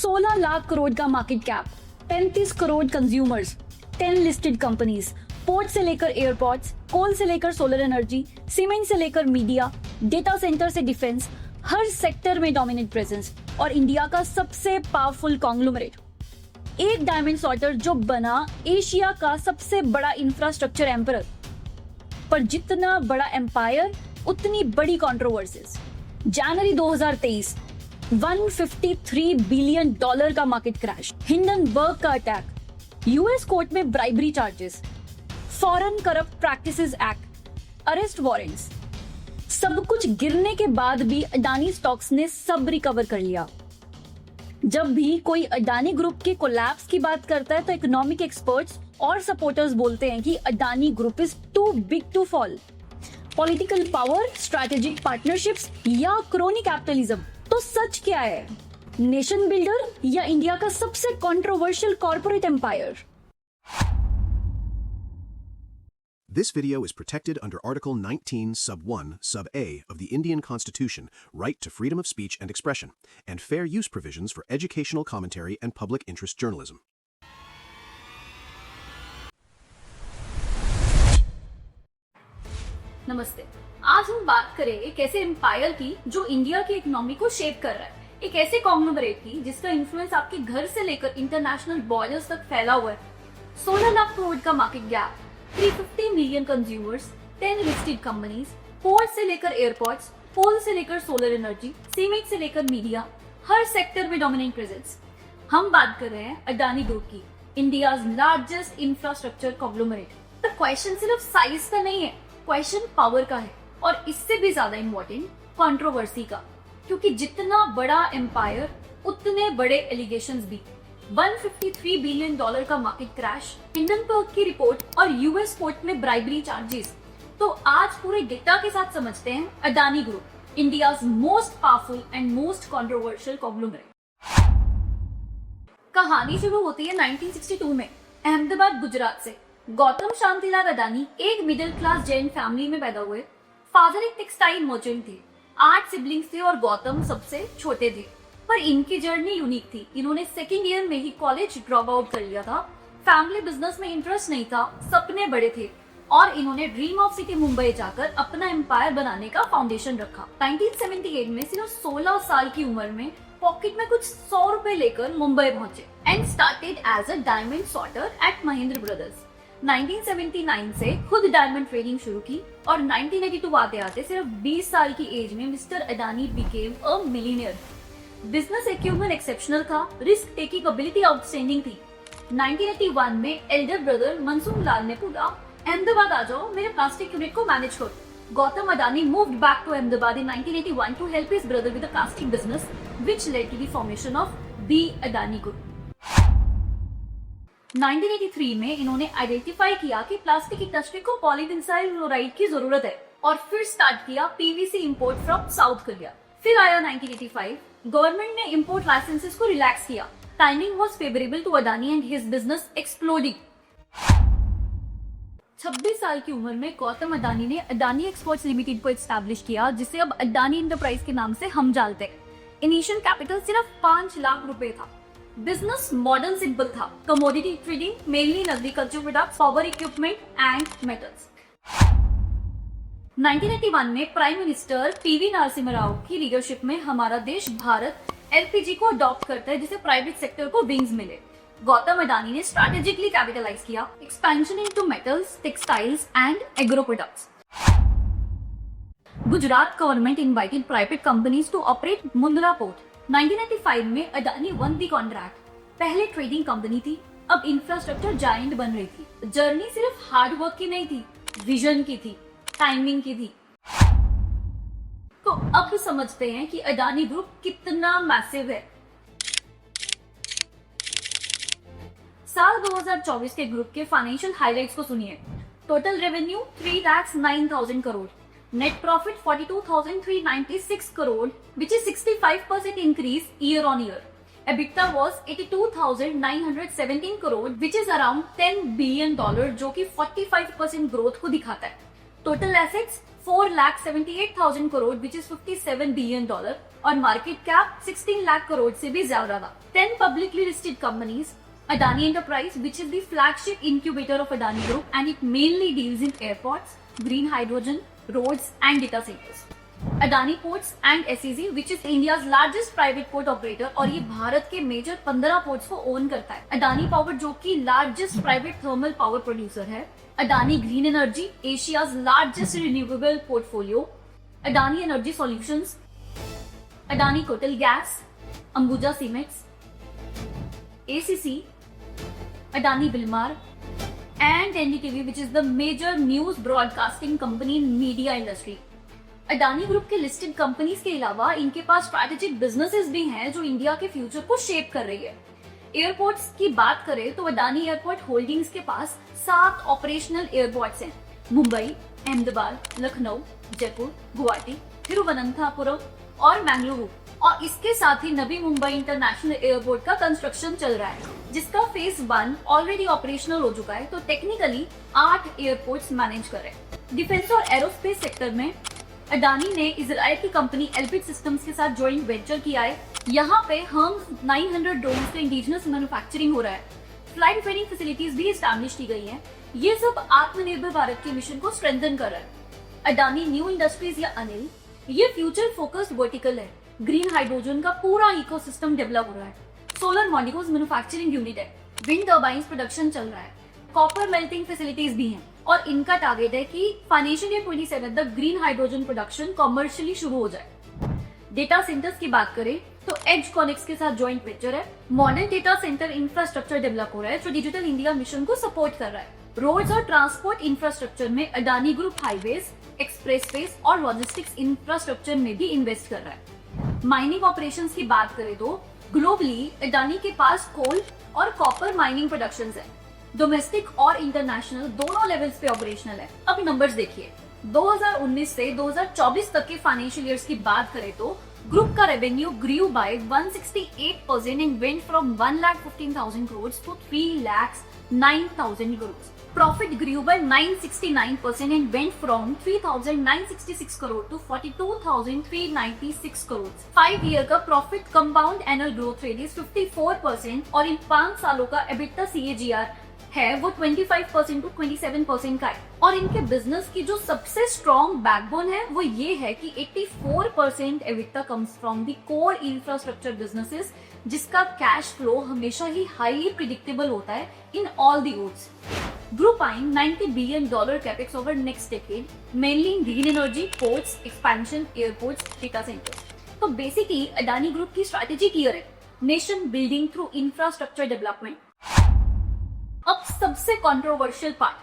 16 लाख करोड़ का market cap, 35 crore consumers, 10 listed companies, port से लेकर एयरपोर्ट्स, कोल से लेकर सोलर एनर्जी, सीमेंट से लेकर मीडिया, डेटा सेंटर से डिफेंस, हर सेक्टर में डोमिनेंट प्रेजेंस और इंडिया का सबसे पावरफुल कॉन्ग्लोमरेट। एक डायमंड सॉर्टर जो बना एशिया का सबसे बड़ा इंफ्रास्ट्रक्चर एम्पायर। पर जितना बड़ा एम्पायर उतनी बड़ी कंट्रोवर्सीज। जनवरी 2023, $153 बिलियन का मार्केट क्रैश, हिंडनबर्ग का अटैक, यूएस कोर्ट में bribery charges, foreign corrupt practices act, arrest warrants. सब कुछ गिरने के बाद भी अडानी स्टॉक्स ने सब रिकवर कर लिया। जब भी कोई अडानी ग्रुप के कोलैप्स की बात करता है तो इकोनॉमिक एक्सपर्ट्स और सपोर्टर्स बोलते हैं कि Adani group is too big to fall. Political power, strategic partnerships या क्रोनी कैपिटलिज्म। तो सच क्या है? नेशन बिल्डर या इंडिया का सबसे controversial corporate empire? This video is protected under Article 19, Sub 1, Sub A of the Indian Constitution, right to freedom of speech and expression, and fair use provisions for educational commentary and public interest journalism. नमस्ते। आज हम बात करेंगे एक ऐसे empire की जो India की इकोनॉमी को शेप कर रहा है, एक ऐसे कॉन्ग्लोमरेट की जिसका इन्फ्लुएंस आपके घर से लेकर इंटरनेशनल बॉर्डर्स तक फैला हुआ है। 16 लाख करोड़ का market gap, 350 million consumers, 10 listed companies, port से लेकर एयरपोर्ट्स, कोल से लेकर सोलर एनर्जी, सीमेंट से लेकर मीडिया, हर सेक्टर में डोमिनेंट प्रेजेंस। हम बात कर रहे हैं अडानी ग्रुप की, इंडियाज लार्जेस्ट इंफ्रास्ट्रक्चर कॉन्ग्लोमरेट। तो क्वेश्चन सिर्फ साइज का नहीं है, क्वेश्चन पावर का है और इससे भी ज्यादा इम्पोर्टेंट कंट्रोवर्सी का, क्योंकि जितना बड़ा एम्पायर उतने बड़े एलिगेशंस भी। $153 बिलियन का मार्केट क्रैश, हिंडनबर्ग की रिपोर्ट और यूएस कोर्ट में ब्राइबरी चार्जेस। तो आज पूरे डेटा के साथ समझते हैं Adani group, India's most powerful and most controversial conglomerate. कहानी शुरू होती है 1962 में अहमदाबाद, गुजरात से। गौतम शांतिलाल अडानी एक मिडिल क्लास जैन फैमिली में पैदा हुए। फादर एक टेक्सटाइल मर्चेंट थे। 8 सिबलिंग्स थे और गौतम सबसे छोटे थे। पर इनकी जर्नी यूनिक थी। इन्होंने सेकेंड ईयर में ही कॉलेज ड्रॉप आउट कर लिया था। फैमिली बिजनेस में इंटरेस्ट नहीं था, सपने बड़े थे और इन्होंने ड्रीम ऑफ सिटी मुंबई जाकर अपना एम्पायर बनाने का फाउंडेशन रखा। 1978 में सिर्फ 16 साल की उम्र में पॉकेट में कुछ 100 रुपए लेकर मुंबई पहुंचे and started as a diamond sorter at Mahindra brothers. 1979 से खुद डायमंड ट्रेडिंग शुरू की और 1982 आते आते सिर्फ 20 साल की एज में mister Adani became a millionaire. Business acumen exceptional था, रिस्क टेकिंग एबिलिटी आउटस्टैंडिंग थी। 1981 में एल्डर ब्रदर मनसूर लाल ने बोला, अहमदाबाद आ जाओ, मेरे प्लास्टिक यूनिट को मैनेज करो। Gautam Adani moved back to Ahmedabad in 1981 to help his brother with the plastic business, which led to the formation of the Adani group. 1983 में इन्होंने आइडेंटिफाई किया कि प्लास्टिक इंडस्ट्री को पॉलीविनाइल क्लोराइड की जरूरत है और फिर स्टार्ट किया PVC import from south Korea. फिर आया 1985, गवर्नमेंट ने इंपोर्ट लाइसेंसेस को रिलैक्स किया। Timing was favourable to Adani and his business exploding. 26 साल की उम्र में गौतम अडानी ने अडानी एक्सपोर्ट्स लिमिटेड को एस्टैब्लिश किया, जिसे अब अडानी एंटरप्राइज के नाम से हम जानते हैं। इनिशियल कैपिटल सिर्फ 5 लाख रुपए था। बिजनेस मॉडल सिंपल था, commodity trading, mainly in agriculture products, power equipment and metals. 1981 में prime minister PV Narasimha Rao की लीडरशिप में हमारा देश भारत एलपीजी को अडॉप्ट करता है, जिसे प्राइवेट सेक्टर को विंग्स मिले। गौतम अडानी ने स्ट्रैटेजिकली कैपिटलाइज किया expansion into metals, textiles and agro products. Gujarat government invited private companies to operate Mundra port. 1995 में अडानी वन द कॉन्ट्रैक्ट। पहले ट्रेडिंग कंपनी थी, अब इंफ्रास्ट्रक्चर जायंट बन रही थी। जर्नी सिर्फ हार्ड वर्क की नहीं थी, विजन की थी, टाइमिंग की थी। तो अब समझते हैं कि अडानी ग्रुप कितना मैसिव है। साल 2024 के ग्रुप के फाइनेंशियल हाइलाइट्स को सुनिए। Total revenue 3,09,000 crore, net profit 42,396 crore, which is 65% increase year on year. EBITDA was 82,917 crore, which is around $10 billion, जो कि 45% ग्रोथ को दिखाता है। Total assets 4,78,000 crore which is $57 billion और मार्केट कैप 16 लाख करोड़ से भी ज्यादा था। 10 publicly listed companies, Adani Enterprise, which is the flagship incubator of Adani Group, and it mainly deals in airports, green hydrogen, roads, and data centers. Adani Ports and SEZ, which is India's largest private port operator, और ये भारत के major 15 ports को own करता है। Adani Power, जो कि largest private thermal power producer है। Adani Green Energy, Asia's largest renewable portfolio। Adani Energy Solutions, Adani Total Gas, Ambuja Cements, ACC, Adani Wilmar, and NDTV, which is the major news broadcasting company in media industry. Adani group के listed companies के अलावा इनके पास strategic businesses भी हैं जो India के future को shape कर रही है। एयरपोर्ट्स की बात करें तो अडानी एयरपोर्ट होल्डिंग्स के पास 7 ऑपरेशनल एयरपोर्ट्स हैं। मुंबई, अहमदाबाद, लखनऊ, जयपुर, गुवाहाटी, तिरुवनंतपुरम और मैंगलुरु, और इसके साथ ही नवी मुंबई इंटरनेशनल एयरपोर्ट का कंस्ट्रक्शन चल रहा है, जिसका फेज 1 ऑलरेडी ऑपरेशनल हो चुका है। तो टेक्निकली 8 एयरपोर्ट्स मैनेज कर रहे हैं। डिफेंस और एरोस्पेस सेक्टर में अडानी ने इजराइल की कंपनी एल्बिट सिस्टम्स के साथ जॉइंट वेंचर किया है। यहाँ पे हम 900 ड्रोन्स का इंडिजिनस मैन्युफैक्चरिंग हो रहा है। फ्लाइट ट्रेनिंग फैसिलिटीज भी एस्टैब्लिश की गई है। ये सब आत्मनिर्भर भारत के मिशन को स्ट्रेंथन कर रहा है। अडानी न्यू इंडस्ट्रीज या अनिल, ये फ्यूचर फोकस्ड वर्टिकल है। ग्रीन हाइड्रोजन का पूरा इकोसिस्टम डेवलप हो रहा है। सोलर मॉड्यूल्स मैन्युफैक्चरिंग यूनिट है। विंड टर्बाइन्स प्रोडक्शन चल रहा है। कॉपर मेल्टिंग फैसिलिटीज भी हैं और इनका टारगेट है कि फाइनेंशियल ईयर 27 तक ग्रीन हाइड्रोजन प्रोडक्शन कमर्शियली शुरू हो जाए। डेटा सेंटर्स की बात करें तो एज कॉनिक्स के साथ जॉइंट वेंचर है। Modern data centre infrastructure develop हो रहा है जो डिजिटल इंडिया मिशन को सपोर्ट कर रहा है। रोड्स और ट्रांसपोर्ट इंफ्रास्ट्रक्चर में अडानी ग्रुप हाईवेज, एक्सप्रेसवेज और लॉजिस्टिक्स इंफ्रास्ट्रक्चर में भी इन्वेस्ट कर रहा है। माइनिंग ऑपरेशंस की बात करें तो ग्लोबली अडानी के पास कोल और कॉपर माइनिंग प्रोडक्शंस है। डोमेस्टिक और इंटरनेशनल दोनों लेवल्स पे ऑपरेशनल है। अब नंबर्स देखिए, 2019 से 2024 तक के फाइनेंशियल ईयर्स की बात करें तो ग्रुप का revenue grew by 168% and went from 1,15,000 crores to 3,09,000 crores. Profit grew by 969% and went from 3,966 crore to 42,396 crores. 5-year का profit compound annual growth rate is 54% और इन 5 सालों का EBITDA CAGR है वो 25% to 27% का है। और इनके बिजनेस की जो सबसे स्ट्रॉन्ग बैकबोन है वो ये है कि 84% EBITDA comes from the core infrastructure businesses, जिसका कैश फ्लो हमेशा ही हाईली प्रिडिक्टेबल होता है in all the years. Group eyeing $90 billion capex over next decade, mainly in green energy, ports, expansion, airports, data centers. तो basically Adani group की strategy clear है, nation building through infrastructure development. अब सबसे controversial part,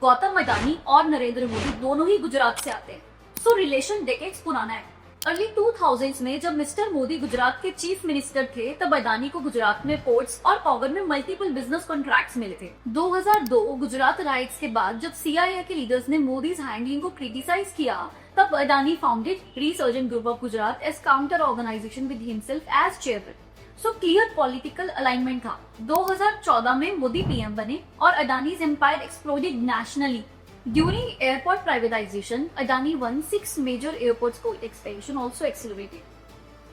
Gautam Adani और नरेंद्र मोदी दोनों ही गुजरात से आते हैं, सो रिलेशन डेकेड्स पुराना है। अर्ली 2000s में जब मिस्टर मोदी गुजरात के चीफ मिनिस्टर थे तब अडानी को गुजरात में पोर्ट्स और पावर में मल्टीपल बिजनेस कॉन्ट्रैक्ट्स मिले थे। 2002 गुजरात राइट्स के बाद जब सीआईए के लीडर्स ने मोदीज हैंडलिंग को क्रिटिसाइज किया तब Adani founded resurgent group of Gujarat as counter organisation with himself as chairman. So clear political alignment था। 2014 में मोदी पीएम बने और Adani's empire exploded nationally. During airport privatization, Adani won 6 major airports port expansion also accelerated.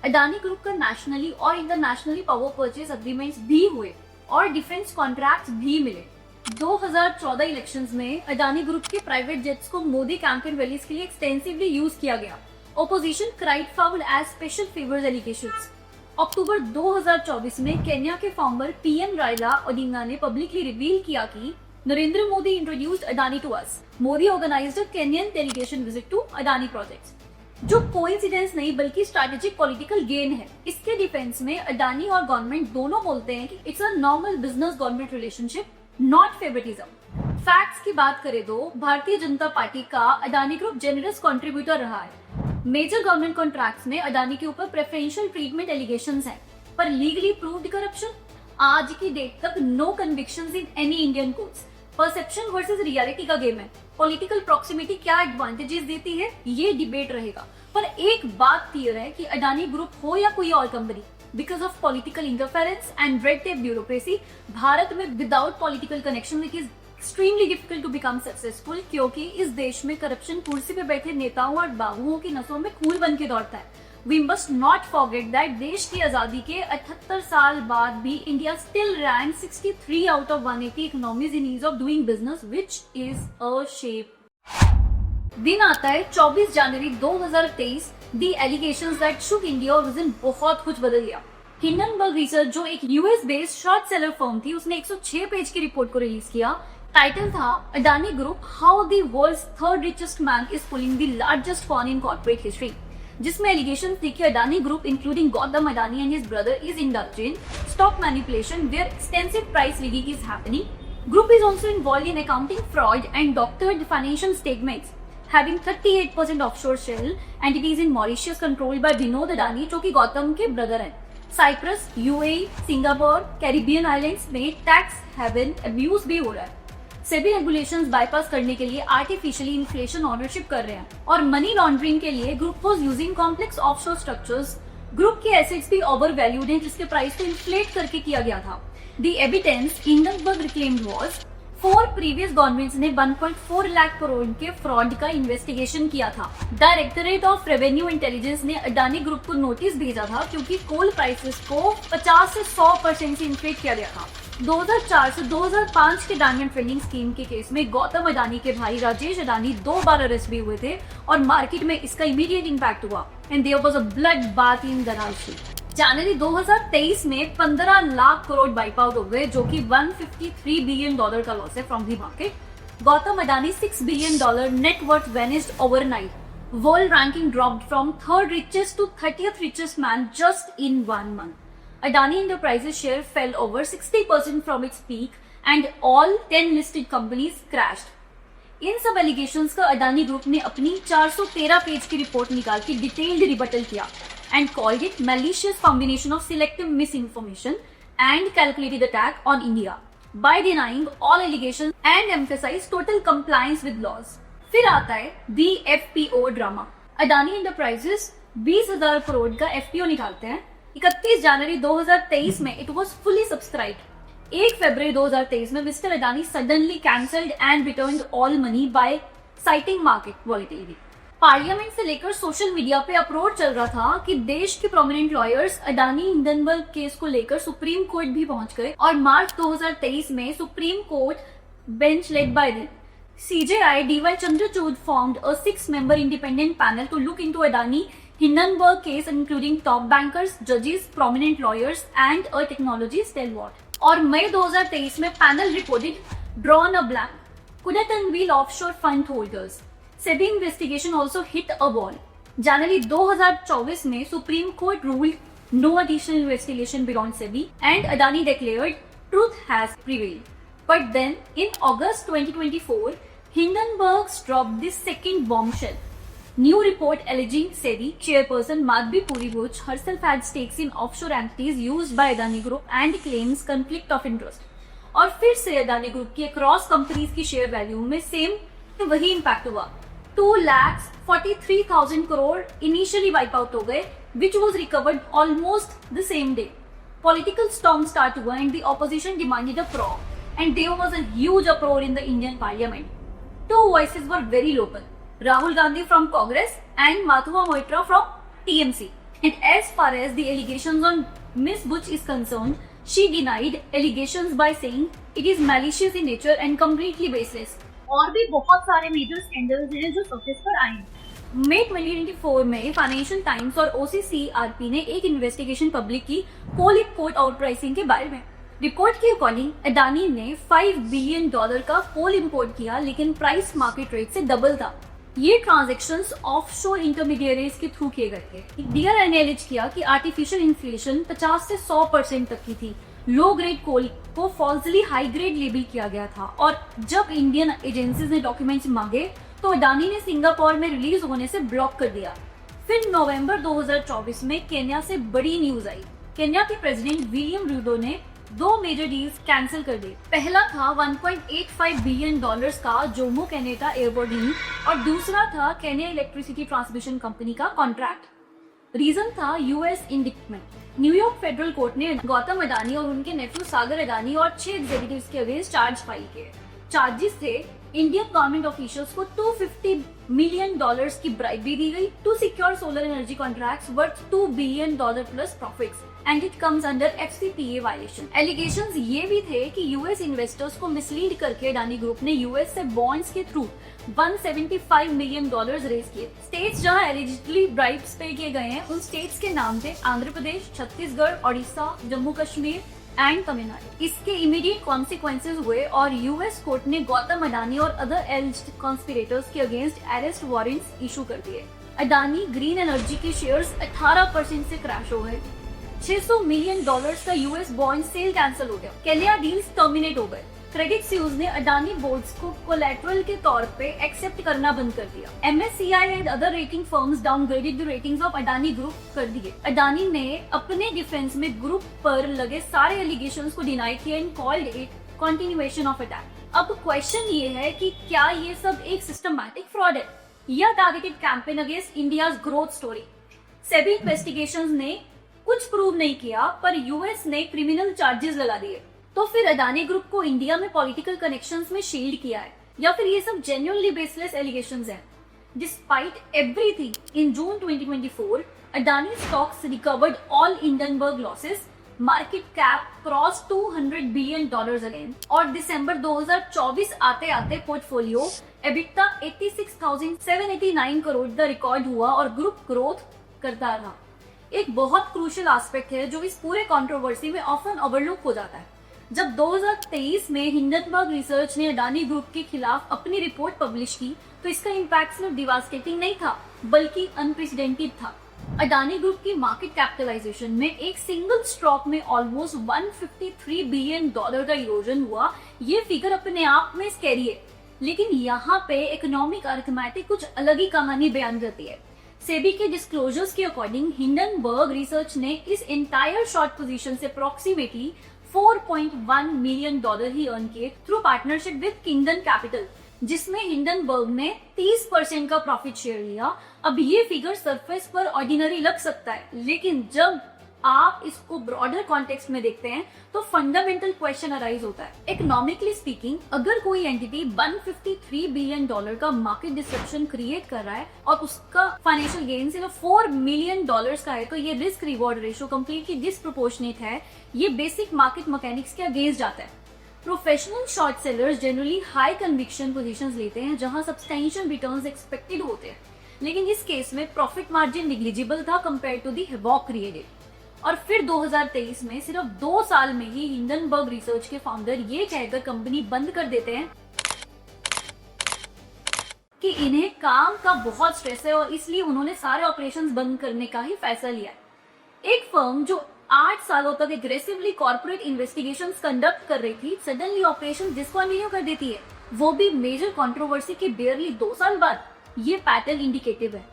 Adani Group का nationally और internationally power purchase agreements भी हुए और defence contracts भी मिले। 2014 इलेक्शंस में अडानी ग्रुप के प्राइवेट जेट्स को मोदी कैंपेन रैलीज के लिए एक्सटेंसिवली यूज किया गया। Opposition cried foul as special favours allegations. October 2024 में केन्या के फाउंडर पीएम राइला ओडिंगा ने पब्लिकली रिवील किया कि Narendra Modi introduced Adani to us. Modi organized a Kenyan delegation visit to Adani projects. जो coincidence नहीं बल्कि strategic political gain है। इसके डिफेंस में अडानी और गवर्नमेंट दोनों बोलते हैं कि it's a normal business government relationship, not favouritism. Facts की बात करें तो भारतीय जनता पार्टी का अडानी ग्रुप जेनरस कंट्रीब्यूटर रहा है। मेजर गवर्नमेंट कॉन्ट्रैक्ट्स में अडानी के ऊपर प्रेफरेंशियल ट्रीटमेंट एलिगेशंस हैं, पर लीगली प्रूव्ड करप्शन आज की डेट तक no convictions in any Indian courts. Perception versus reality का गेम है। पॉलिटिकल प्रॉक्सिमिटी क्या एडवांटेजेस देती है ये डिबेट रहेगा, पर एक बात क्लियर है कि अडानी ग्रुप हो या कोई और company, because of political interference and red tape bureaucracy, Bharat में without political connection it is extremely difficult to become successful, क्योंकि इस देश में करप्शन कुर्सी पे बैठे नेताओं और बाबुओं की नसों में खून बन के दौड़ता है। We must not forget that देश की आजादी के 78 साल बाद भी India still rank 63 out of 180 economies in ease of doing business, which is a shape. दिन आता है 24 जनवरी 2023। The allegations that shook India और उस दिन बहुत कुछ बदल गया। हिंडनबर्ग रिसर्च, जो एक US based short seller firm थी, उसने 106 पेज की रिपोर्ट को रिलीज किया। टाइटल था Adani group, how the world's third richest man is pulling the largest con in corporate history, जिसमें एलिगेशन थी कि Adani group including Gautam Adani and his brother is indulged in stock manipulation where extensive price rigging is happening. Group is also involved in accounting fraud and doctored financial statements, having 38% offshore shell, and it is in Mauritius controlled by Vinod Adani, जो कि गौतम के brother हैं। Cyprus, UAE, Singapore, Caribbean islands में tax haven abuse भी हो रहा है। SEBI regulations bypass करने के लिए आर्टिफिशियली इन्फ्लेशन ऑनरशिप कर रहे हैं, और मनी लॉन्ड्रिंग के लिए group was using complex offshore structures. Group के एसेट्स भी ओवर वैल्यूड हैं, जिसके प्राइस को इन्फ्लेट करके किया गया था। The evidence Hindenburg reclaimed was 4 previous governments ने 1.4 लाख करोड़ के फ्रॉड का इन्वेस्टिगेशन किया था। डायरेक्टरेट ऑफ रेवेन्यू इंटेलिजेंस ने अडानी ग्रुप को नोटिस भेजा था, क्योंकि कोल प्राइसेस को 50 से 100% से इन्फ्लेट किया गया था। 2004 से 2005 के डायमंड ट्रेडिंग स्कीम के केस में गौतम अडानी के भाई राजेश अडानी 2 बार अरेस्ट भी हुए थे, और मार्केट में इसका इमीडिएट इम्पैक्ट हुआ, and there was a blood bath in दराशी। जनवरी 2023 में 15 लाख करोड़ वाइप आउट हो गए, जो कि $153 बिलियन का लॉस है from the market. Gautam Adani $6 billion net worth vanished overnight. World ranking dropped from third richest to 30th richest man just in 1 month। Adani Enterprises share fell over 60% from its peak, and all 10 listed companies crashed। इन सब allegations का Adani group ने अपनी 413 page की report निकाल के detailed rebuttal किया, and called it malicious combination of selective misinformation and calculated attack on India by denying all allegations and emphasize total compliance with laws। फिर आता है the FPO ड्रामा। अडानी एंटरप्राइजेस 20,000 करोड़ का FPO निकालते हैं। 31 जनवरी 2023 में इट वॉज फुली सब्सक्राइब्ड। 1 फरवरी 2023 में mister Adani suddenly cancelled and returned all money by citing market volatility. Parliament से लेकर सोशल मीडिया पे अप्रोच चल रहा था कि देश के prominent lawyers Adani Hindenburg case को लेकर सुप्रीम कोर्ट भी पहुंच गए, और मार्च 2023 में supreme court bench led by the CJI DY Chandrachud formed a 6-member independent panel to look into Adani Hindenburg case, including top bankers, judges, prominent lawyers, and a technology stalwart। और मई 2023 में panel reported drawn a blank, couldn't unveil offshore fund holders। SEBI investigation also hit a wall। जनवरी 2024 में supreme court ruled no additional investigation beyond SEBI, and Adani declared truth has prevailed। But then in August 2024, Hindenburg dropped this second bombshell। New report alleging SEBI chairperson Madhvi Puribhuj herself had stakes in offshore entities used by Adani Group and claims conflict of interest। और फिर से Adani group की across companies की share value में same वही impact हुआ। 2,43,000 crore initially wipe out हो गए, which was recovered almost the same day। Political storm start हुआ and the opposition demanded a probe, and there was a huge uproar in the Indian parliament। Two voices were very local, Rahul Gandhi from Congress and Mathura Moitra from TMC। And as far as the allegations on Ms. Butch is concerned, she denied allegations by saying it is malicious in nature and completely baseless। और भी बहुत सारे major scandals हैं जो surface पर आए हैं। मई 2024 में फाइनेंशियल टाइम्स और OCCRP ने एक इन्वेस्टिगेशन पब्लिक की कोल इंपोर्ट आउट प्राइसिंग के बारे में। रिपोर्ट के अकॉर्डिंग अडानी ने $5 बिलियन का कोल इंपोर्ट किया, लेकिन प्राइस मार्केट रेट से डबल था। ये ट्रांजैक्शंस ऑफशोर इंटरमीडिएरीज के थ्रू किए गए थे। DRI ने एलिज किया कि आर्टिफिशियल इन्फ्लेशन 50 से 100% तक की थी। लो ग्रेड कोल को फॉल्सली हाई ग्रेड लेबल किया गया था, और जब इंडियन एजेंसीज ने डॉक्यूमेंट्स मांगे तो अडानी ने सिंगापुर में रिलीज होने से ब्लॉक कर दिया। फिर नवंबर 2024 में केन्या से बड़ी न्यूज आई। केन्या के प्रेसिडेंट विलियम रूटो ने 2 मेजर डील्स कैंसिल कर दी। पहला था $1.85 बिलियन का जोमो केन्या एयरपोर्ट डील, और दूसरा था केन्या इलेक्ट्रिसिटी ट्रांसमिशन कंपनी का कॉन्ट्रैक्ट। रीजन था US indictment. New York federal court ने गौतम अडानी और उनके नेफ्यू सागर अडानी और 6 एग्जीक्यूटिव्स के अगेंस्ट चार्ज फाइल किए। चार्जेस थे, इंडियन गवर्नमेंट ऑफिशियल्स को $250 मिलियन की ब्राइब भी दी गई to secure solar energy contracts worth $2 billion plus profits and it comes under FCPA violation. Allegations ये भी थे कि यूएस इन्वेस्टर्स को मिसलीड करके अडानी ग्रुप ने यूएस से बॉन्ड्स के थ्रू $175 मिलियन रेज किए। स्टेट्स जहां एलिजिबली ब्राइब्स पे किए गए हैं उन स्टेट्स के नाम थे आंध्र प्रदेश, छत्तीसगढ़, ओडिशा, जम्मू कश्मीर एंड तमिलनाडु। इसके इमीडिएट कॉन्सिक्वेंसेज हुए और यूएस कोर्ट ने गौतम अडानी और अदर एलिज्ड कॉन्स्पिरेटर्स के अगेंस्ट अरेस्ट वारंट्स इशू कर दिए। अडानी ग्रीन एनर्जी के शेयर्स 18% से क्रैश हो गए। $600 मिलियन का यूएस बॉन्ड सेल कैंसिल हो गया। केलिया डील्स टर्मिनेट हो गए। क्रेडिट स्यूज ने अडानी बोर्ड्स को कोलैटरल के तौर पे एक्सेप्ट करना बंद कर दिया। MSCI and other rating firms downgraded the ratings of Adani group कर दिए। अडानी ने अपने डिफेंस में ग्रुप पर लगे सारे एलिगेशंस को डिनाई किया and called it continuation of attack. अब क्वेश्चन ये है कि क्या ये सब एक सिस्टमैटिक फ्रॉड है या targeted campaign against India's growth story. SEBI investigations ने कुछ प्रूव नहीं किया पर यूएस ने क्रिमिनल चार्जेस लगा दिए। तो फिर अडानी ग्रुप को इंडिया में पॉलिटिकल कनेक्शंस में शील्ड किया है या फिर ये सब जेन्युइनली बेसलेस एलिगेशंस हैं। डिस्पाइट एवरीथिंग, इन जून 2024 Adani stocks recovered all Hindenburg losses, market cap cross $200 billion again और दिसंबर 2024 आते आते पोर्टफोलियो एबिटा 86,789 करोड़ का रिकॉर्ड हुआ और ग्रुप ग्रोथ करता रहा। एक बहुत क्रूशियल एस्पेक्ट है जो इस पूरे कंट्रोवर्सी में ऑफन ओवरलुक हो जाता है। जब 2023 में हिंडनबर्ग रिसर्च ने अडानी ग्रुप के खिलाफ अपनी रिपोर्ट पब्लिश की तो इसका इम्पैक्ट सिर्फ डिवास्टेटिंग नहीं था बल्कि अनप्रेसिडेंटेड था। अडानी ग्रुप की मार्केट कैपिटलाइजेशन में एक सिंगल स्टॉक में ऑलमोस्ट $153 बिलियन का इरोजन हुआ। ये फिगर अपने आप में स्कैरी है, लेकिन यहाँ पे इकोनॉमिक अरिथमेटिक कुछ अलग ही कहानी बयान करती है। सेबी के डिस्क्लोजर्स के अकॉर्डिंग हिंडनबर्ग रिसर्च ने इस एंटायर शॉर्ट पोजीशन से अप्रोक्सीमेटली $4.1 मिलियन ही अर्न किए through partnership with kingdom capital, जिसमें हिंडनबर्ग ने 30% का प्रॉफिट शेयर लिया। अब ये फिगर सरफेस पर ऑर्डिनरी लग सकता है, लेकिन जब आप इसको ब्रॉडर कॉन्टेक्स्ट में देखते हैं तो फंडामेंटल क्वेश्चन अराइज होता है। इकोनॉमिकली स्पीकिंग, अगर कोई एंटिटी $153 बिलियन का मार्केट डिस्ट्रप्शन क्रिएट कर रहा है और उसका फाइनेंशियल गेन सिर्फ $4 मिलियन का है तो ये risk reward ratio completely disproportionate है। ये बेसिक मार्केट मैकेनिक्स के अगेंस्ट जाता है। Professional short sellers generally high conviction positions लेते हैं जहां सब्सटेंशियल रिटर्न्स एक्सपेक्टेड होते हैं, लेकिन इस केस में प्रॉफिट मार्जिन निग्लिजिबल था compared to the havoc created. और फिर 2023 में सिर्फ 2 साल में ही हिंडनबर्ग रिसर्च के फाउंडर ये कहकर कंपनी बंद कर देते हैं कि इन्हें काम का बहुत स्ट्रेस है और इसलिए उन्होंने सारे ऑपरेशंस बंद करने का ही फैसला लिया है। एक फर्म जो 8 सालों तक एग्रेसिवली कॉर्पोरेट इन्वेस्टिगेशंस कंडक्ट कर रही थी सडनली ऑपरेशन डिस्कंटिन्यू कर देती है, वो भी मेजर कंट्रोवर्सी के बेयरली 2 साल बाद। ये पैटर्न इंडिकेटिव है।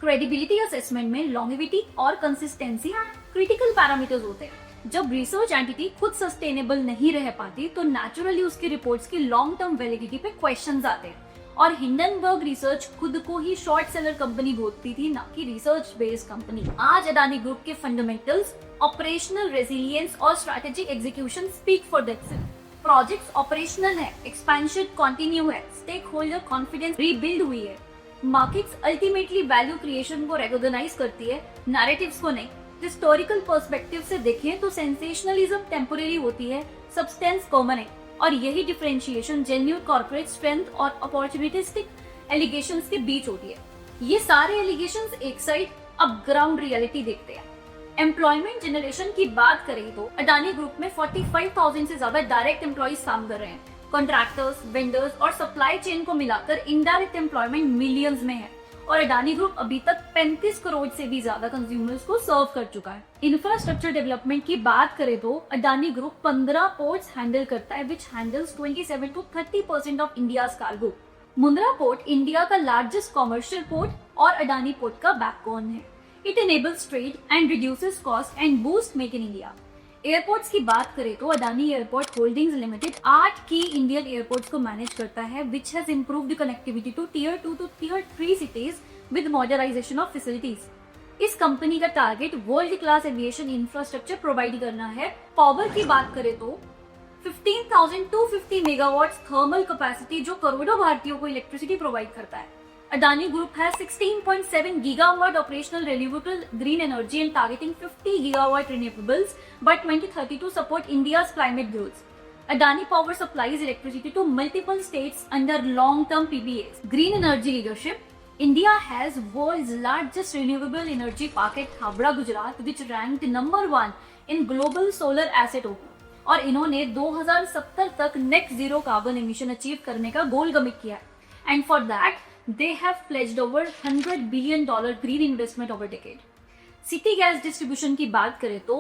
क्रेडिबिलिटी असेसमेंट में लॉन्गेविटी और कंसिस्टेंसी क्रिटिकल पैरामीटर्स होते हैं। जब रिसर्च एंटिटी खुद सस्टेनेबल नहीं रह पाती तो नेचुरली उसकी रिपोर्ट्स की लॉन्ग टर्म वैलिडिटी पे क्वेश्चंस आते हैं। और हिंडनबर्ग रिसर्च खुद को ही शॉर्ट सेलर कंपनी बोलती थी, ना कि रिसर्च बेस्ड कंपनी। आज अडानी ग्रुप के फंडामेंटल्स, ऑपरेशनल रेजिलियंस और strategic execution speak for themselves. Projects operational है, एक्सपेंशन कंटिन्यू है, स्टेक होल्डर कॉन्फिडेंस रीबिल्ड हुई है। मार्केट्स अल्टीमेटली वैल्यू क्रिएशन को रिकॉग्नाइज करती है, नैरेटिव्स को नहीं। हिस्टोरिकल पर्सपेक्टिव से देखें तो सेंसेशनलिज्म टेम्पोरेरी होती है, सब्सटेंस कॉमन है, और यही डिफरेंशिएशन जेन्युइन कॉर्पोरेट स्ट्रेंथ और अपॉर्चुनिस्टिक एलिगेशंस के बीच होती है। ये सारे एलिगेशंस एक साइड, अब ग्राउंड रियलिटी देखते हैं। एम्प्लॉयमेंट जनरेशन की बात करें तो अडानी ग्रुप में 45,000 से ज्यादा डायरेक्ट एम्प्लॉइज काम कर रहे हैं। कॉन्ट्रैक्टर्स, वेंडर्स और सप्लाई चेन को मिलाकर इनडायरेक्ट एम्प्लॉयमेंट मिलियंस में है और अडानी ग्रुप अभी तक 35 करोड़ से भी ज्यादा कंज्यूमर्स को सर्व कर चुका है। इंफ्रास्ट्रक्चर डेवलपमेंट की बात करें तो अडानी ग्रुप 15 पोर्ट्स हैंडल करता है, which handles 27 to 30% of India's cargo. Mundra port India का लार्जेस्ट कॉमर्शियल पोर्ट और अडानी पोर्ट का बैकबोन है। It enables trade and reduces cost and boost make in India। Airports की बात करें तो अडानी एयरपोर्ट होल्डिंग्स लिमिटेड 8 की इंडियन एयरपोर्ट्स को मैनेज करता है, which has improved connectivity to Tier 2 to Tier 3 cities with modernisation of facilities. इस company का target world class aviation infrastructure provide करना है। पावर की बात करें तो 15,250 megawatts thermal capacity जो करोड़ों भारतीयों को इलेक्ट्रिसिटी प्रोवाइड करता है. Adani Group has 16.7 gigawatt operational renewable green energy and targeting 50 gigawatt renewables by 2030 to support India's climate goals. Adani Power supplies electricity to multiple states under long-term PPAs. Green energy leadership. India has world's largest renewable energy park at Khavda, Gujarat, which ranked number 1 in global solar asset open. और इन्होंने 2070 तक net zero carbon emission achieve करने का गोल commit किया है. And for that they have pledged over $100 billion green investment over decade. City gas distribution की बात करें तो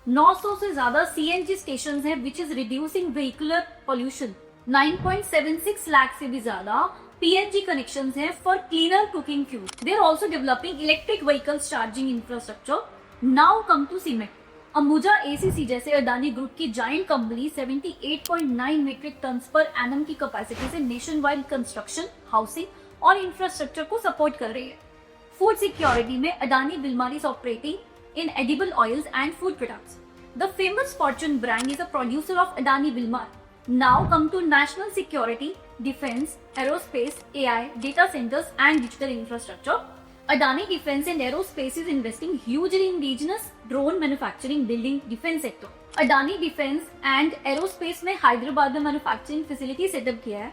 900 से ज्यादा CNG स्टेशंस हैं which is reducing vehicular pollution. 9.76 lakh से भी ज्यादा PNG connections हैं for cleaner cooking fuel. They are also developing electric vehicles charging infrastructure. Now come to cement. Ambuja ACC जैसे अडानी ग्रुप की giant company 78.9 metric ton per annum की capacity से nationwide construction, housing और infrastructure को support कर रही है. Food security में Adani Wilmar is operating in edible oils and food products. The famous Fortune brand is a producer of Adani Wilmar. Now come to national security, defence, aerospace, AI, data centres and digital infrastructure. Adani Defense and Aerospace is investing hugely in indigenous drone manufacturing, building defense sector. Adani Defense and Aerospace में हैदराबाद में manufacturing facility setup किया है.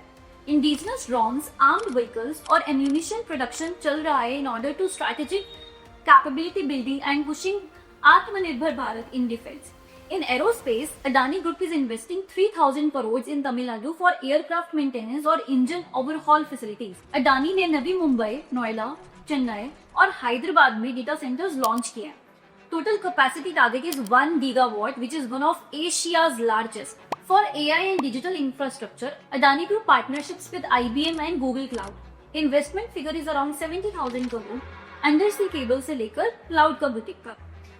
Indigenous drones, armed vehicles और ammunition production चल रहा है in order to strategic capability building and pushing Atmanirbhar Bharat in defence. In aerospace, Adani Group is investing 3,000 crores in Tamil Nadu for aircraft maintenance और engine overhaul facilities. Adani ने नवी मुंबई, नोएडा, चेन्नई और हैदराबाद में data centres launch किए हैं. Total capacity target is 1 gigawatt which is one of Asia's largest. For AI and digital infrastructure, Adani Group partnerships with IBM and Google Cloud. Investment figure is around 70,000 crore. Undersea cable से लेकर cloud computing तक.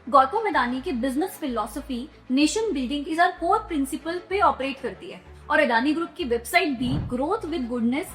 गौतम अडानी की business philosophy nation building is our core principle पे operate करती है और Adani group की website भी growth with goodness,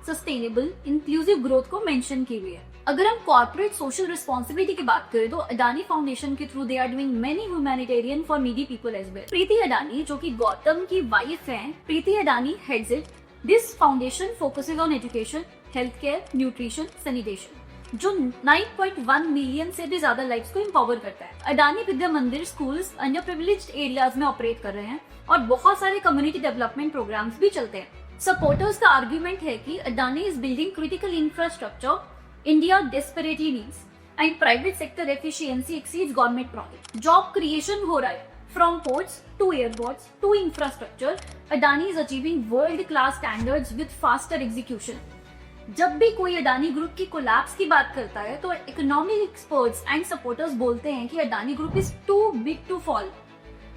sustainable, inclusive growth को मेंशन की हुई है. अगर हम कॉर्पोरेट सोशल रिस्पॉन्सिबिलिटी की बात करें तो अडानी फाउंडेशन के through they are doing many humanitarian for needy people as well. Preeti Adani जो कि गौतम की वाइफ हैं, Preeti Adani heads it. This foundation focuses on education, health care, nutrition, sanitation जो 9.1 मिलियन से भी ज्यादा लाइफ्स को एम्पावर करता है. अडानी विद्या मंदिर स्कूल्स अंडर प्रिविलेज्ड एरियाज में ऑपरेट कर रहे हैं और बहुत सारे कम्युनिटी डेवलपमेंट प्रोग्राम्स भी चलते हैं. सपोर्टर्स का आर्ग्यूमेंट है कि Adani is building critical infrastructure India desperately needs and private sector efficiency exceeds government project. Job creation हो रहा है from ports to airports to infrastructure. Adani is achieving world class standards with faster execution. जब भी कोई Adani group की collapse की बात करता है तो इकोनॉमिक एक्सपर्ट्स एंड सपोर्टर्स बोलते हैं कि Adani group is too big to fall.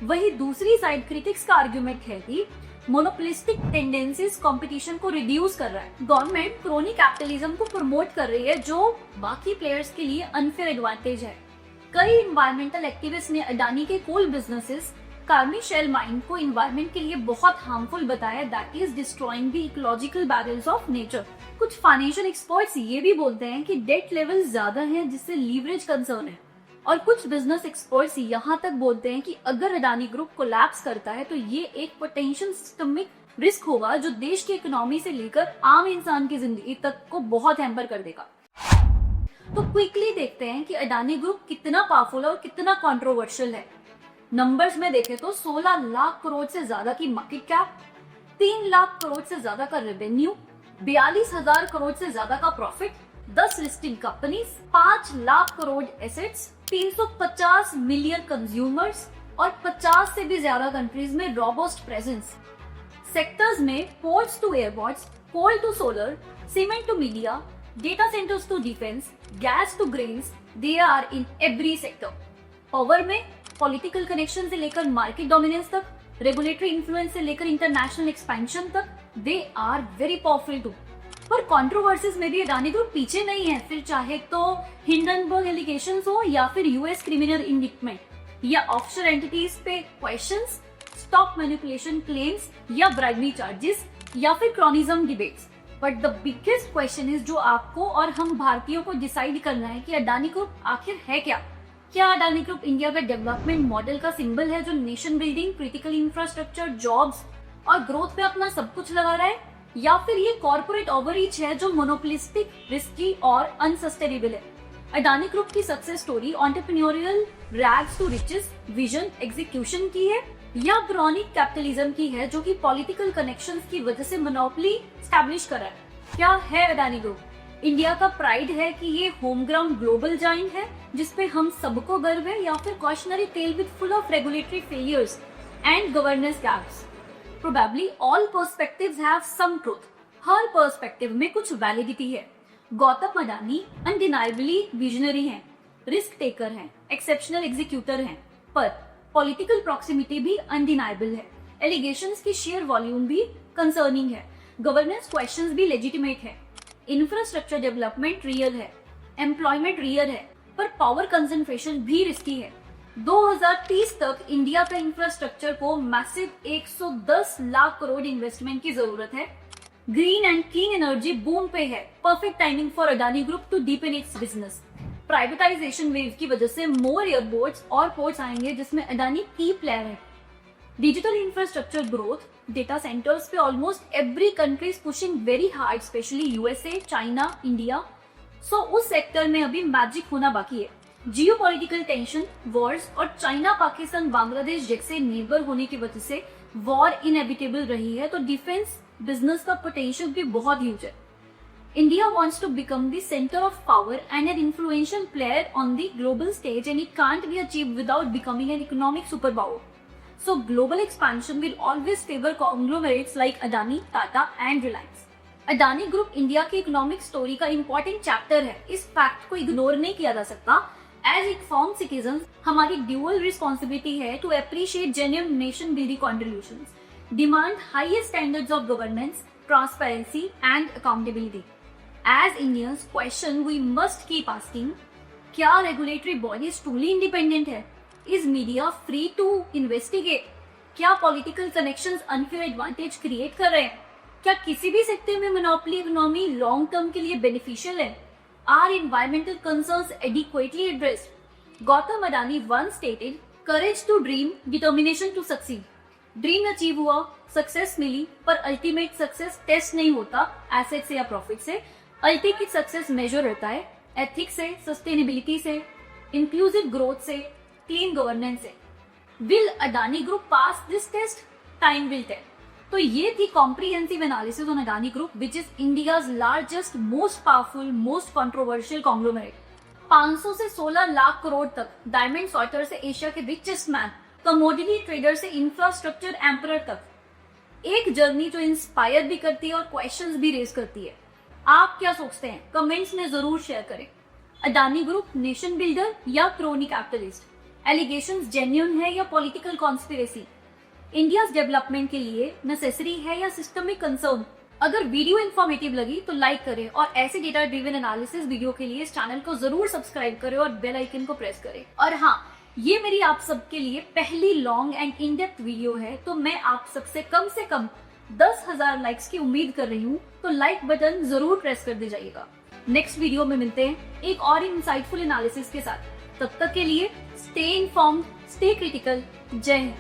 वही दूसरी साइड क्रिटिक्स का आर्ग्यूमेंट है कि मोनोपोलिस्टिक टेंडेंसीज कंपटीशन को रिड्यूस कर रहा है. गवर्नमेंट क्रोनी कैपिटलिज्म को प्रमोट कर रही है जो बाकी प्लेयर्स के लिए अनफेयर एडवांटेज है. कई इन्वायरमेंटल एक्टिविस्ट ने अडानी के कोल बिजनेसेस कार्मी शेल माइन को इन्वायरमेंट के लिए बहुत हार्मफुल बताया, that is destroying the ecological balance of nature. कुछ फाइनेंशियल एक्सपर्ट्स ये भी बोलते हैं कि डेट लेवल ज्यादा है जिससे लीवरेज कंसर्न है. और कुछ बिजनेस एक्सपर्ट्स यहाँ तक बोलते हैं कि अगर अडानी ग्रुप कोलैप्स करता है तो ये एक पोटेंशियल सिस्टमिक रिस्क होगा जो देश की इकोनॉमी से लेकर आम इंसान की जिंदगी तक को बहुत हैम्पर कर देगा. तो क्विकली देखते हैं कि अडानी ग्रुप कितना पावरफुल और कितना कंट्रोवर्शियल है. नंबर्स में देखें तो 16 लाख करोड़ से ज्यादा की मार्केट कैप, 3 लाख करोड़ से ज्यादा का रेवेन्यू, 42,000 करोड़ से ज्यादा का profit, 10 listed companies, 5 lakh crore assets, 350 million consumers और 50 से भी ज्यादा कंट्रीज में रोबस्ट प्रेजेंस. सेक्टर्स में ports to airports, coal to solar, cement to media, data centres to defence, gas to grains, they are in every sector. Power में political connection से लेकर market dominance तक, रेगुलेटरी इन्फ्लुएंस से लेकर international expansion तक, they are very powerful too. पर controversies में भी अडानी ग्रुप पीछे नहीं है, फिर चाहे तो हिंडनबर्ग एलिगेशंस हो या फिर यूएस क्रिमिनल इंडिक्टमेंट या ऑफशोर एंटिटीज पे क्वेश्चंस, स्टॉक मैनिपुलेशन क्लेम्स या ब्राइबरी चार्जेस या फिर cronyism debates. But the biggest question is जो आपको और हम भारतीयों को डिसाइड करना है कि अडानी ग्रुप आखिर है क्या. क्या अडानी ग्रुप इंडिया का डेवलपमेंट मॉडल का सिंबल है जो nation building, critical infrastructure, jobs और ग्रोथ पे अपना सब कुछ लगा रहा है, या फिर ये कॉर्पोरेट ओवररीच है जो मोनोपोलिस्टिक, रिस्की और अनसस्टेनेबल है? अडानी ग्रुप की success story entrepreneurial rags to riches, vision, execution की है, या क्रॉनिक कैपिटलिज्म की है जो कि पॉलिटिकल कनेक्शंस की वजह से मोनोपोली एस्टैब्लिश करा है? क्या है अडानी ग्रुप? इंडिया का प्राइड है कि ये होम ग्राउंड ग्लोबल जाइंट है जिसपे हम सबको गर्व है, या फिर cautionary tale with full of regulatory failures and governance gaps? Probably all perspectives have some truth. हर पर्सपेक्टिव में कुछ वैलिडिटी है। गौतम अडानी अनडिनाइबली विजनरी हैं, रिस्क टेकर हैं, एक्सेप्शनल एग्जीक्यूटर हैं, पर पॉलिटिकल प्रॉक्सिमिटी भी अनडिनाइबल है। एलिगेशंस की शेयर वॉल्यूम भी कंसर्निंग है। गवर्नेंस क्वेश्चंस भी लेजिटिमेट है। इंफ्रास्ट्रक्चर डेवलपमेंट रियल है, एम्प्लॉयमेंट रियल है, पर पावर कंसंट्रेशन भी रिस्की है। 2030 तक इंडिया का इंफ्रास्ट्रक्चर को मैसिव 110 लाख करोड़ इन्वेस्टमेंट की जरूरत है। Green and clean energy boom पे है। Perfect timing for Adani group to deepen its business. Privatisation wave की वजह से मोर एयरपोर्ट्स और पोर्ट्स आएंगे जिसमें अडानी की प्लेयर है। Digital infrastructure growth, data centres पे almost every country is pushing very hard, specially USA, China, India. So उस सेक्टर में अभी मैजिक होना बाकी है। जियोपॉलिटिकल टेंशन, वॉर्स और चाइना, पाकिस्तान, बांग्लादेश जैसे नेबर होने की वजह से वॉर इनएविटेबल रही है, तो डिफेंस बिजनेस का पोटेंशियल भी बहुत ह्यूज है। India wants to become the center of power and an influential player on the global stage, and it can't be achieved without becoming an economic superpower. So global expansion will always favor conglomerates like Adani, Tata and Reliance. Adani Group India की economic story का important chapter है। इस fact को ignore नहीं किया जा सकता। As informed citizen हमारी ड्यूअल रिस्पॉन्सिबिलिटी है to appreciate genuine nation building contributions, demand highest standards of governance, transparency and accountability. As Indians, question we must keep asking: क्या regulatory bodies truly independent है? Is media free to investigate? क्या political connections unfair advantage create कर रहे हैं? क्या किसी भी sector में monopoly economy long term के लिए beneficial है? Are environmental concerns adequately addressed? Gautam Adani once stated, courage to dream, determination to succeed. Dream achieve हुआ, सक्सेस मिली, पर अल्टीमेट सक्सेस टेस्ट नहीं होता एसेट से या प्रॉफिट से। अल्टीमेट सक्सेस मेजर होता है एथिक्स से, सस्टेनेबिलिटी से, इंक्लूसिव ग्रोथ से, क्लीन गवर्नेंस से। Will Adani group pass this test? Time will tell. तो ये थी comprehensive analysis on Adani group, which is India's largest, most powerful, most controversial conglomerate. 500 से 16 लाख करोड़ तक, डायमंड सॉर्टर से एशिया के रिचेस्ट मैन, कमोडिटी ट्रेडर से इंफ्रास्ट्रक्चर एम्परर तक। एक जर्नी जो इंस्पायर भी करती है और क्वेश्चंस भी रेज करती है। आप क्या सोचते हैं? कमेंट्स में जरूर शेयर करें। अडानी ग्रुप नेशन बिल्डर या क्रोनी कैपिटलिस्ट? एलिगेशंस जेन्युइन है या पॉलिटिकल कॉन्स्पिरेसी? इंडियाज डेवलपमेंट के लिए नेसेसरी है या सिस्टमिक कंसर्न? अगर वीडियो इन्फॉर्मेटिव लगी तो लाइक करें, और ऐसे डेटा ड्रिवन एनालिसिस वीडियो के लिए इस चैनल को जरूर सब्सक्राइब करें और बेल आइकन को प्रेस करें। और हाँ, ये मेरी आप सबके लिए पहली long and in depth video है, तो मैं आप सबसे कम से कम 10,000 लाइक्स की उम्मीद कर रही हूँ, तो लाइक बटन जरूर प्रेस कर दीजिएगा। नेक्स्ट वीडियो में मिलते हैं एक और इंसाइटफुल एनालिसिस के साथ। तब तक के लिए स्टे इन्फॉर्म्ड, स्टे क्रिटिकल। जय हिंद।